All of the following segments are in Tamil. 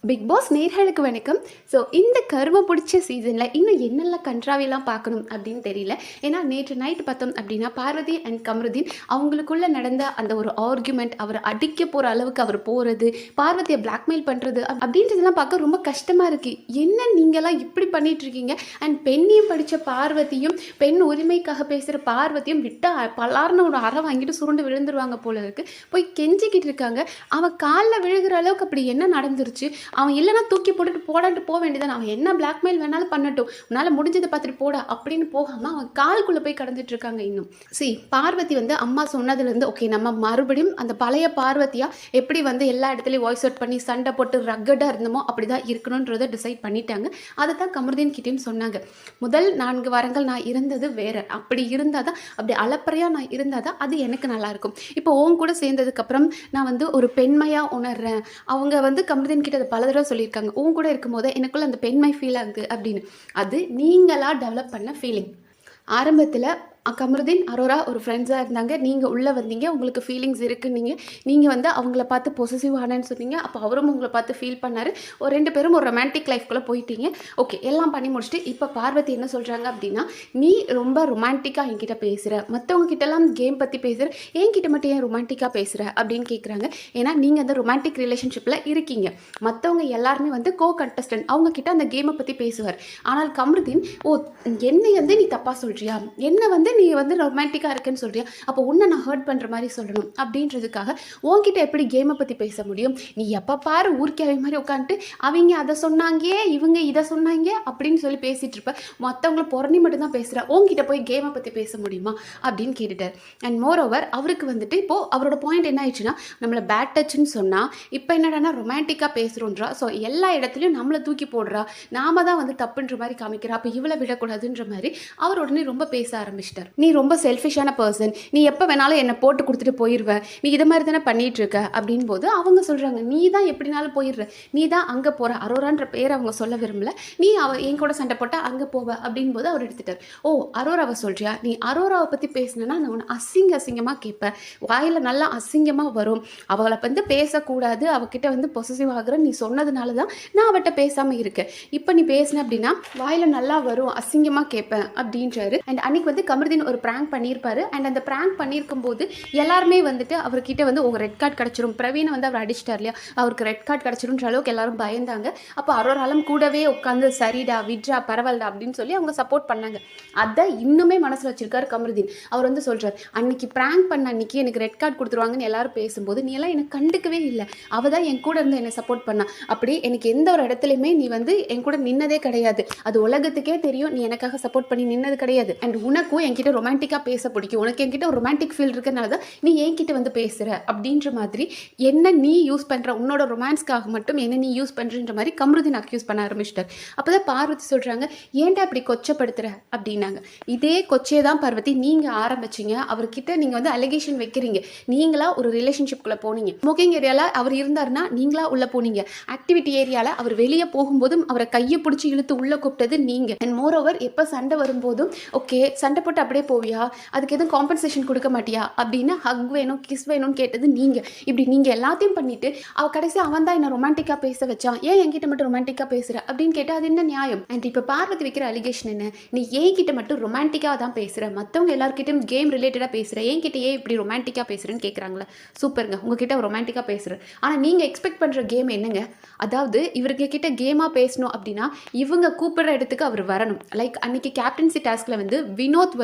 பிக் பாஸ் நேர்களுக்கு வணக்கம். ஸோ இந்த கருமை பிடிச்ச சீசனில் இன்னும் என்னெல்லாம் கன்றாவிலாம் பார்க்கணும் அப்படின்னு தெரியல. ஏன்னா நேற்று நைட்டு பார்த்தோம் அப்படின்னா பார்வதி அண்ட் கமருதீன் அவங்களுக்குள்ளே நடந்த அந்த ஒரு ஆர்குமெண்ட், அவர் அடிக்க போகிற அளவுக்கு அவர் போகிறது, பார்வதியை பிளாக்மெயில் பண்ணுறது அப்படின்றதெல்லாம் பார்க்க ரொம்ப கஷ்டமாக இருக்குது. என்ன நீங்களாம் இப்படி பண்ணிகிட்ருக்கீங்க? அண்ட் பெண்ணையும் படித்த பார்வதியும் பெண் உரிமைக்காக பேசுகிற பார்வதியும் விட்டால் பலார்னு ஒரு அறை வாங்கிட்டு சுருண்டு விழுந்துருவாங்க போல இருக்குது. போய் கெஞ்சிக்கிட்டு இருக்காங்க. அவன் காலில் விழுகிற அளவுக்கு அப்படி என்ன நடந்துருச்சு? அவன் இல்லைனா தூக்கி போட்டுட்டு போடான்ட்டு போக வேண்டியதான். அவன் என்ன பிளாக்மெயில் வேணாலும் பண்ணட்டும், உன்னால் முடிஞ்சதை பார்த்துட்டு போடா அப்படின்னு போகாமல் அவன் கால்குள்ளே போய் கடந்துட்டு இருக்காங்க. இன்னும் பார்வதி அம்மா சொன்னதுலேருந்து ஓகே நம்ம மறுபடியும் அந்த பழைய பார்வதியாக எப்படி எல்லா இடத்துலையும் வாய்ஸ் அவுட் பண்ணி சண்டை போட்டு ரக்கடாக இருந்தோமோ அப்படி தான் இருக்கணுன்றதை டிசைட் பண்ணிட்டாங்க. அதை தான் கமருதீன் கிட்டேயும் சொன்னாங்க. முதல் 4 வாரங்கள் நான் இருந்தது வேற, அப்படி இருந்தால் தான், அப்படி அலப்பறையாக நான் இருந்தால் தான் அது எனக்கு நல்லாயிருக்கும். இப்போ உன் கூட சேர்ந்ததுக்கப்புறம் நான் ஒரு பெண்மையாக உணர்றேன். அவங்க கமருதீன் கிட்ட அதை பல தடவை சொல்லியிருக்காங்க. உன் கூட இருக்கும்போது எனக்குள்ள அந்த பெண்மை ஃபீல் ஆகுது அப்படின்னு. அது நீங்களாக டெவலப் பண்ண ஃபீலிங். ஆரம்பத்தில் கமருதீன் அரோரா ஒரு ஃப்ரெண்ட்ஸாக இருந்தாங்க. நீங்கள் உள்ளே வந்தீங்க, உங்களுக்கு ஃபீலிங்ஸ் இருக்குன்னீங்க. நீங்கள் அவங்கள பார்த்து பொசசிவ் ஆனேன்னு சொன்னீங்க. அப்போ அவரும் உங்களை பார்த்து ஃபீல் பண்ணார். ஒரு 2 பேரும் ஒரு ரொமான்டிக் லைஃப்குள்ளே போயிட்டீங்க. ஓகே, எல்லாம் பண்ணி முடிச்சுட்டு இப்போ பார்வதி என்ன சொல்கிறாங்க அப்படின்னா, நீ ரொம்ப ரொமான்டிக்காக என்கிட்ட பேசுகிற, மற்றவங்க கிட்டலாம் கேம் பற்றி பேசுகிற, என்கிட்ட மட்டும் ஏன் ரொமான்டிக்காக பேசுகிற அப்படின்னு கேட்குறாங்க. ஏன்னா நீங்கள் அந்த ரொமான்டிக் ரிலேஷன்ஷிப்பில் இருக்கீங்க. மற்றவங்க எல்லாருமே கோ கண்டஸ்டன்ட், அவங்க கிட்ட அந்த கேமை பற்றி பேசுவார். ஆனால் கமருதீன், ஓ என்னை நீ தப்பாக சொல்கிறியா, என்னை நீ ரொமான்டிக்காக இருக்குன்னு சொல்கிறியா, அப்போ உன்னை நான் ஹர்ட் பண்ணுற மாதிரி சொல்லணும் அப்படின்றதுக்காக உன்கிட்ட எப்படி கேமை பற்றி பேச முடியும்? நீ எப்போ பாரு ஊர்க்கேவை மாதிரி உட்காந்துட்டு அவங்க அதை சொன்னாங்க இவங்க இதை சொன்னாங்க அப்படின்னு சொல்லி பேசிகிட்டு இருப்ப, மற்றவங்கள புறணி மட்டும்தான் பேசுகிற, உன்கிட்ட போய் கேமை பற்றி பேச முடியுமா அப்படின்னு கேட்டுட்டார். அண்ட் மோர் ஓவர் அவருக்கு இப்போது அவரோட பாயிண்ட் என்ன ஆயிடுச்சுன்னா, நம்மளை பேட் டச்சுன்னு சொன்னால் இப்போ என்னடானா ரொமான்டிக்காக பேசுகிறோன்றா. ஸோ எல்லா இடத்துலையும் நம்மளை தூக்கி போடுறா, நாம தான் தப்புன்ற மாதிரி காமிக்கிறா, அப்போ இவளை விடக்கூடாதுன்ற மாதிரி அவர் உடனே ரொம்ப பேச ஆரம்பிச்சிட்டார். நீ ரொம்ப செல்ஃபிஷான பர்சன், நீ எப்போ வேணாலும் என்னை போட்டு கொடுத்துட்டு போயிடுவ, நீ இதை மாதிரி தானே பண்ணிட்டு இருக்க அப்படின் போது அவங்க சொல்கிறாங்க, நீ தான் எப்படினாலும் போயிடுற, நீ தான் அங்கே போகிற, அரோரான்ற பேர் அவங்க சொல்ல விரும்பல, நீ என் கூட சண்டை போட்டால் அங்கே போவ அப்படின் போது அவர் எடுத்துட்டார். ஓ அரோராவை சொல்கிறியா, நீ அரோராவை பற்றி பேசினா நான் உன்னை அசிங்கமாக கேட்பேன், வாயில் நல்லா அசிங்கமாக வரும், அவளை பேசக்கூடாது, அவகிட்ட பொசசிவ் ஆகுற நீ சொன்னதுனால தான் நான் அவட்ட பேசாமல் இருக்கேன், இப்போ நீ பேசின அப்படின்னா வாயில் நல்லா வரும், அசிங்கமாக கேட்பேன் அப்படின்றாரு. அண்ட் அன்னைக்கு கமருதீன் ஒரு பிராங்க் பண்ணியிருப்பாரு. அண்ட் அந்த பிராங்க் பண்ணியிருக்கும் போது எல்லாருமே அவர்கிட்ட உங்கள் ரெட் கார்டு கிடச்சிரும், பிரவீனை அவர் அடிச்சிட்டார் இல்லையா, அவருக்கு ரெட் கார்டு கிடச்சிருன்ற அளவுக்கு எல்லாரும் பயந்தாங்க. அப்போ அரோராலும் கூடவே உட்காந்து சரிடா விட்ரா பரவாயில்ல அப்படின்னு சொல்லி அவங்க சப்போர்ட் பண்ணாங்க. அதை இன்னுமே மனசில் வச்சிருக்காரு கமருதீன். அவர் சொல்கிறார், அன்னைக்கு பிராங்க் பண்ண அன்னைக்கு எனக்கு ரெட் கார்டு கொடுத்துருவாங்கன்னு எல்லாரும் பேசும்போது நீ எல்லாம் எனக்கு கண்டுக்கவே இல்லை, அவள் தான் என் கூட இருந்து என்னை சப்போர்ட் பண்ணா, அப்படி எனக்கு எந்த ஒரு இடத்துலையுமே நீ என் கூட நின்னதே கிடையாது, அது உலகத்துக்கே தெரியும், நீ எனக்காக சப்போர்ட் பண்ணி நின்னது கிடையாது. அண்ட் உனக்கும் என்கிட்ட ரொமான்டிக்காக பேச பிடிக்கும், உனக்கு என்கிட்ட ஒரு ரொமான்டிக் ஃபீல் இருக்கிறனால தான் நீ என்கிட்ட பேசுகிற அப்படின்ற மாதிரி என்ன நீ யூஸ் பண்ணுற, உன்னோட ரொமான்ஸ்க்காக மட்டும் என்ன நீ யூஸ் பண்ணுறன்ற மாதிரி கமருதீன் அக்யூஸ் பண்ண ஆரம்பிச்சிட்டார். அப்போ தான் பார்வதி சொல்கிறாங்க, ஏன்டா அப்படி கொச்சப்படுத்துகிற அப்படின்னாங்க. இதே கொச்சையை தான் பார்வதி நீங்கள் ஆரம்பிச்சிங்க, அவர்கிட்ட நீங்கள் அலிகேஷன் வைக்கிறீங்க, நீங்களா ஒரு ரிலேஷன்ஷிப்குள்ளே போனீங்க, ஸ்மோக்கிங் ஏரியாவில் அவர் இருந்தாருன்னா நீங்களா உள்ளே போனீங்க, ஆக்டிவிட்டி ஏரியாவில் அவர் வெளியே போகும்போதும் அவரை கையை பிடிச்சி இழுத்து உள்ளே கூப்பிட்டது நீங்கள். அண்ட் மோர் ஓவர் எப்போ சண்டை வரும்போதும் ஓகே சண்டை போட்டு அப்படியே போவியா, அதுக்கு எதுவும் காம்பன்சேஷன் கொடுக்க மாட்டியா அப்படின்னு ஹக் வேணும் கிஸ் வேணும்னு கேட்டது நீங்கள். இப்படி நீங்கள் எல்லாத்தையும் பண்ணிவிட்டு அவள் கடைசி அவன் தான் என்ன ரொமான்டிக்காக பேச வச்சான், ஏன் என்கிட்ட மட்டும் ரொமான்டிக்காக பேசுகிற அப்படின்னு கேட்டால் அது என்ன நியாயம்? அண்ட் இப்போ பார்வதி வைக்கிற அலிகேஷன் என்ன, நீ என்கிட்ட மட்டும் ரொமான்டிக்காக தான் பேசுகிற, மற்றவங்க எல்லாருக்கிட்டையும் கேம் ரிலேட்டடாக பேசுகிற, என்கிட்ட ஏன் இப்படி ரொமான்டிக்காக பேசுகிறேன்னு கேட்குறாங்களா. சூப்பருங்க, உங்ககிட்ட ரொமான்டிக்காக பேசுகிறேன், ஆனால் நீங்கள் எக்ஸ்பெக்ட் பண்ணுற கேம் என்னங்க? அதாவது இவருக்கு கிட்ட கேமாக பேசணும் அப்படின்னா இவங்க கூப்பிடுற இடத்துக்கு அவர் வரணும். லைக் அன்னைக்கு கேப்டன்சி டாஸ்கில் வினோத்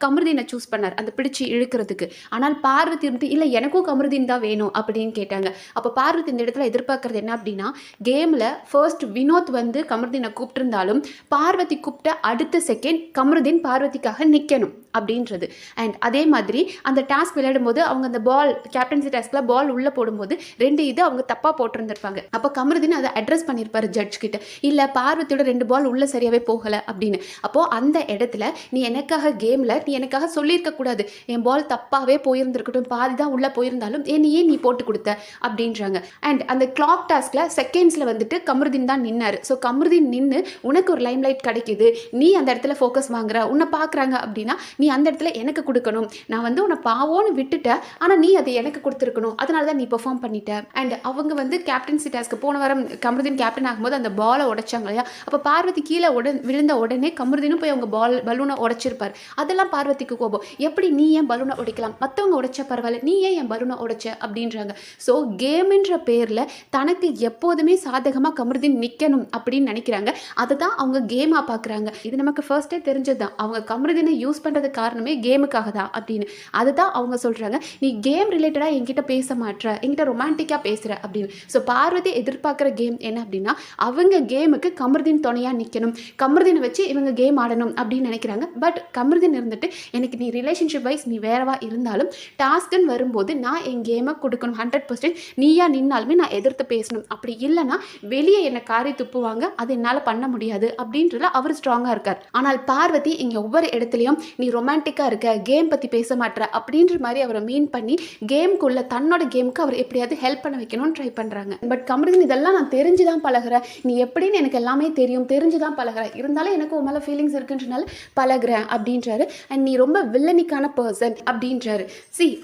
கமருதீனை சூஸ் பண்ணார் அந்த பிடிச்சி இழுக்கிறதுக்கு. ஆனால் பார்வதி இல்லை எனக்கும் கமருதீன் தான் வேணும் அப்படின்னு கேட்டாங்க. அப்போ பார்வதி இந்த இடத்துல எதிர்பார்க்கறது என்ன அப்படின்னா, கேமில் ஃபர்ஸ்ட் வினோத் கமருதீனை கூப்பிட்டுருந்தாலும் பார்வதி கூப்பிட்ட அடுத்த செகண்ட் கமருதீன் பார்வதிக்காக நிற்கணும் அப்படின்றது. அண்ட் அதே மாதிரி அந்த டாஸ்க் விளையாடும் போது அவங்க அந்த பால் கேப்டன்சி டாஸ்கில் பால் உள்ளே போடும்போது 2 இது அவங்க தப்பாக போட்டிருந்திருப்பாங்க. அப்போ கமருதீன் அதை அட்ரஸ் பண்ணியிருப்பாரு ஜட்ஜ் கிட்ட, இல்லை பார்வதியோட 2 பால் உள்ளே சரியாகவே போகலை அப்படின்னு. அப்போது அந்த இடத்துல நீ எனக்காக கேம் கேமில் நீ எனக்காக சொல்லியிருக்க கூடாது, என் பால் தப்பாகவே போயிருந்திருக்கட்டும், பாதி தான் உள்ளே போயிருந்தாலும் என்னையே நீ போட்டு கொடுத்த அப்படின்றாங்க. அண்ட் அந்த கிளாக் டாஸ்கில் செகண்ட்ஸில் வந்துட்டு கமருதீன் தான் நின்னார். ஸோ கமருதீன் நின்று உனக்கு ஒரு லைம் லைட் கிடைக்குது, நீ அந்த இடத்துல ஃபோக்கஸ் வாங்குற, உன்னை பார்க்குறாங்க அப்படின்னா நீ அந்த இடத்துல எனக்கு கொடுக்கணும். நான் வந்து உன்னை பாவோன்னு விட்டுட்டேன், ஆனால் நீ அதை எனக்கு கொடுத்துருக்கணும், அதனால தான் நீ பெர்ஃபார்ம் பண்ணிட்ட. அண்ட் அவங்க வந்து கேப்டன்சி டாஸ்க்கு போன வாரம் கமருதீன் கேப்டன் ஆகும்போது அந்த பாலை உடைச்சாங்க இல்லையா, அப்போ பார்வதி கீழே விழுந்த உடனே கமருதீனும் போய் அவங்க பலூனை உடைச்சிருப்பார். அதெல்லாம் பார்வதிக்கு கோபம், எப்படி நீ ஏன் பலூனை உடைக்கலாம், மற்றவங்க உடைச்ச பரவாயில்ல, நீ ஏன் என் பலூனை உடைச்ச அப்படின்றாங்க. ஸோ கேம்ன்ற பேரில் தனக்கு எப்போதுமே சாதகமாக கமருதீன் நிற்கணும் அப்படின்னு நினைக்கிறாங்க. அதை தான் அவங்க கேமாக பார்க்குறாங்க. இது நமக்கு ஃபர்ஸ்டே தெரிஞ்சது தான், அவங்க கமருதீனை யூஸ் பண்ணுறது காரணமே கேமுக்காக தான் அப்படின்னு. அதை தான் அவங்க சொல்கிறாங்க, நீ கேம் ரிலேட்டடாக என்கிட்ட பேச மாட்ற, என்கிட்ட ரொமான்டிக்காக பேசுகிற அப்படின்னு. ஸோ பார்வதி எதிர்பார்க்குற கேம் என்ன அப்படின்னா, அவங்க கேமுக்கு கமருதீன் துணையாக நிற்கணும், கமருதீனை வச்சு இவங்க கேம் ஆடணும் அப்படின்னு நினைக்கிறாங்க. பட் கமருதீன் இருந்துட்டு எனக்கு நீ ரிலேஷன்ஷிப் வைஸ் நீ வேறவா இருந்தாலும் டாஸ்க்குன்னு வரும்போது நான் என் கேமை கொடுக்கணும் 100%, நீயா நின்னாலுமே நான் எதிர்த்து பேசணும், அப்படி இல்லைனா வெளியே என்னை காரி துப்புவாங்க, அது என்னால் பண்ண முடியாது அப்படின்றதுல அவர் ஸ்ட்ராங்காக இருக்கார். ஆனால் பார்வதி இங்கே ஒவ்வொரு இடத்துலையும் நீ ரொமான்டிக்காக இருக்க, கேம் பற்றி பேச மாட்டேற அப்படின்ற மாதிரி அவரை மீன் பண்ணி கேமுக்குள்ள தன்னோட கேமுக்கு அவர் எப்படியாவது ஹெல்ப் பண்ண வைக்கணும்னு ட்ரை பண்ணுறாங்க. பட் கமருதீன் இதெல்லாம் நான் தெரிஞ்சு தான் பழகிறேன், நீ எப்படின்னு எனக்கு எல்லாமே தெரியும், தெரிஞ்சு தான் பழகிறேன், இருந்தாலும் எனக்கு உன் மேலே ஃபீலிங்ஸ் இருக்குன்றனால பழகிறேன் அப்படின்றாரு. அண்ட் நீ ரொம்ப வில்லனிக்கான பர்சன் அப்படின்றாரு.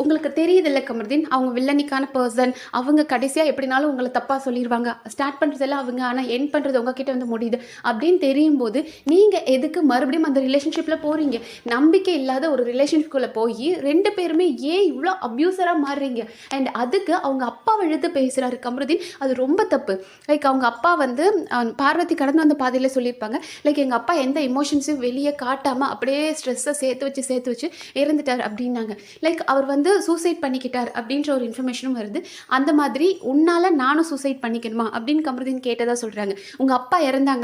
உங்களுக்கு தெரியுது இல்லை கமருதீன், அவங்க வில்லனிக்கான பர்சன், அவங்க கடைசியாக எப்படினாலும் உங்களை தப்பாக சொல்லிடுவாங்க, ஸ்டார்ட் பண்ணுறதெல்லாம் அவங்க, ஆனால் என் பண்ணுறது உங்ககிட்ட வந்து முடியுது அப்படின்னு தெரியும் போது நீங்கள் எதுக்கு மறுபடியும் அந்த ரிலேஷன்ஷிப்பில் போகிறீங்க? நம்பிக்கை இல்லாத ஒரு ரிலேஷன்ஷிப்குள்ளே போய் 2 பேருமே ஏன் இவ்வளோ அப்யூசராக மாறுறீங்க? அண்ட் அதுக்கு அவங்க அப்பா எழுத்து பேசுகிறாரு கமருதீன், அது ரொம்ப தப்பு. லைக் அவங்க அப்பா வந்து பார்வதி கடந்து வந்த பாதையில் சொல்லியிருப்பாங்க, லைக் எங்கள் அப்பா எந்த எமோஷன்ஸையும் வெளியே காட்டாமல் அப்படியே ஸ்ட்ரெஸ்ஸை சேர்த்து வச்சு இறந்துட்டார் அப்படின்னாங்க. லைக் அவர் வந்து சூசைட் பண்ணிக்கிட்டார் அப்படின்ற ஒரு இன்ஃபர்மேஷனும் வருது. அந்த மாதிரி உன்னால் நானும் சூசைட் பண்ணிக்கணுமா அப்படின்னு கமருதீன் கேட்டதாக சொல்கிறாங்க. உங்கள் அப்பா இறந்தாங்க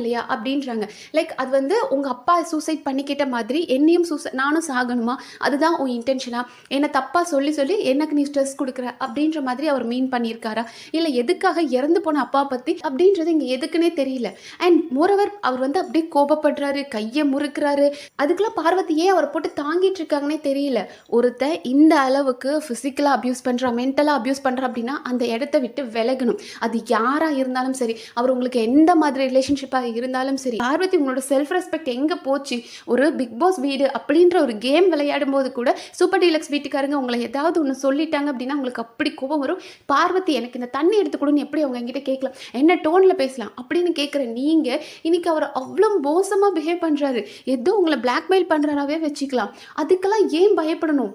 இல்லையா அப்படின்றாங்க. லைக் அது வந்து உங்கள் அப்பா சூசைட் பண்ணிக்கிட்ட மாதிரி என்னையும் நானும் சாகணுமா, அதுதான் உன் இன்டென்ஷனா, என்னை தப்பாக சொல்லி எனக்கு நீ ஸ்ட்ரெஸ் கொடுக்குற அப்படின்ற மாதிரி அவர் மீன் பண்ணியிருக்காரா, இல்லை எதுக்காக இறந்து போன அப்பா பற்றி அப்படின்றது இங்கே எதுக்குன்னே தெரியல. அண்ட் மோரோவர் அவர் வந்து அப்படியே கோபப்படுறாரு, கையை முறுக்கிறாரு. அதுக்கெல்லாம் பார்வதி ஏன் அவரை போட்டு தாங்கிட்டு இருக்காங்கன்னே தெரியல. ஒருத்தர் இந்த அளவுக்கு ஃபிசிக்கலாக அப்யூஸ் பண்ணுறா, மென்டலாக அப்யூஸ் பண்ணுறா அப்படின்னா அந்த இடத்த விட்டு விலகணும். அது யாராக இருந்தாலும் சரி, அவர் உங்களுக்கு எந்த மாதிரி ரிலேஷன்ஷிப்பாக இருந்தாலும் சரி. பார்வதி உங்களோட செல்ஃப் ரெஸ்பெக்ட் எங்கே போச்சு? ஒரு பிக் பாஸ் வீடு அப்படின்ற ஒரு கேம் விளையாடும் போது கூட சூப்பர் டீலக்ஸ் வீட்டுக்காரங்க உங்களை ஏதாவது ஒன்று சொல்லிட்டாங்க அப்படின்னா உங்களுக்கு அப்படி கோபம் வரும். பார்வதி எனக்கு இந்த தண்ணி எடுத்துக்கூடன்னு எப்படி அவங்க என்கிட்ட கேட்கலாம், என்ன டோனில் பேசலாம் அப்படின்னு கேட்குற நீங்கள் இன்னைக்கு அவர் அவ்வளோ மோசமாக பிஹேவ் பண்ணுறாரு, ஏதோ உங்களை பிளாக்மெயில் பண்ணுறாராவே வச்சுக்கலாம். அதுக்கெல்லாம் ஏன் பயப்படணும்?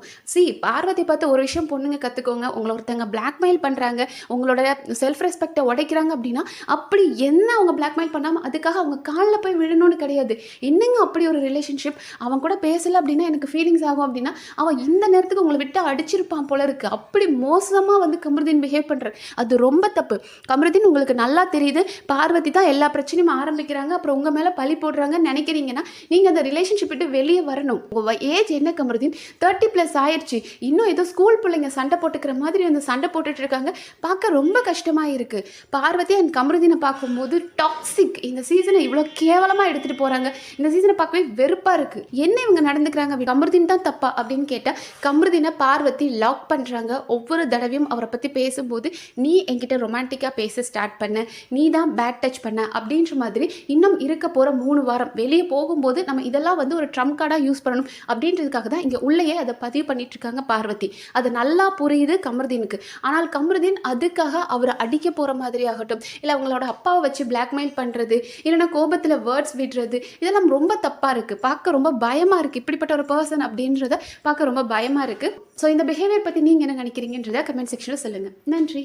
பார்வதி பார்த்து ஒரு விஷயம் பொண்ணுங்க கற்றுக்கோங்க, உங்களை ஒருத்தங்க பிளாக்மெயில் பண்ணுறாங்க, உங்களோட செல்ஃப் ரெஸ்பெக்டை உடைக்கிறாங்க அப்படின்னா அப்படி என்ன அவங்க பிளாக்மெயில் பண்ணாமல் அதுக்காக அவங்க காலில் போய் விழணும்னு கிடையாது. என்னங்க அப்படி ஒரு ரிலேஷன்ஷிப், அவன் கூட பேசலை அப்படின்னா எனக்கு ஃபீலிங்ஸ் ஆகும் அப்படின்னா அவன் இந்த நேரத்துக்கு உங்களை விட்டு அடிச்சிருப்பான் போல இருக்குது. அப்படி மோசமாக வந்து கமருதீன் பிஹேவ் பண்ணுறாரு, அது ரொம்ப தப்பு. கமருதீன் உங்களுக்கு நல்லா தெரியுது, பார்வதி தான் எல்லா பிரச்சனையும் ஆரம்பிக்கிறாங்க, அப்புறம் உங்கள் மேலே பழி போடுறாங்கன்னு நினைக்கிறீங்கன்னா நீங்கள் அந்த ரிலேஷன்ஷிப் விட்டு வெளியே வரணும். உங்கள் ஏஜ் என்ன கமருதீன், 30+ ஆயிடுச்சு, இன்னும் ஏதோ ஸ்கூல் பிள்ளைங்க சண்டை போட்டுக்கிற மாதிரி வந்து சண்டை போட்டுட்டு இருக்காங்க, பார்க்க ரொம்ப கஷ்டமாக இருக்குது. பார்வதி அண்ட் கமருதீனை பார்க்கும்போது டாக்ஸிக், இந்த சீசனை இவ்வளோ கேவலமாக எடுத்துகிட்டு போகிறாங்க, இந்த சீசனை பார்க்கவே வெறுப்பாக இருக்குது. என்ன இவங்க நடந்துக்கிறாங்க, கமருதீன் தான் தப்பா அப்படின்னு கேட்டால் கமருதீனை பார்வதி லாக் பண்ணுறாங்க. ஒவ்வொரு தடவையும் அவரை பற்றி பேசும்போது நீ என்கிட்ட ரொமான்டிக்காக பேச ஸ்டார்ட் பண்ண, நீ தான் பேட் டச் பண்ண அப்படின்ற மாதிரி இன்னும் இருக்க போகிற 3 வாரம் வெளியே போகும்போது நம்ம இதெல்லாம் வந்து ஒரு ட்ரம்ப் கார்டாக யூஸ் பண்ணணும் அப்படின்றதுக்காக தான் இங்கே உள்ளேயே அதை பதிவு பண்ணிட்டு இருக்காங்க பார்வதி. அது நல்லா புரியுது கமருதீனுக்கு. ஆனால் கமருதீன் அதுக்காக அவரை அடிக்க போகிற மாதிரி ஆகட்டும், இல்லை அவங்களோட அப்பாவை வச்சு பிளாக்மெயில் பண்ணுறது, இல்லைன்னா கோபத்தில் வேர்ட்ஸ் விடுறது, இதெல்லாம் ரொம்ப தப்பாக இருக்குது. பார்க்க ரொம்ப பயமாக இருக்குது. இப்படிப்பட்ட ஒரு பர்சன் அப்படின்றத பார்க்க ரொம்ப பயமாக இருக்குது. ஸோ இந்த பிஹேவியர் பற்றி நீங்கள் என்ன நினைக்கிறீங்கன்றதை கமெண்ட் செக்ஷனில் சொல்லுங்கள். நன்றி.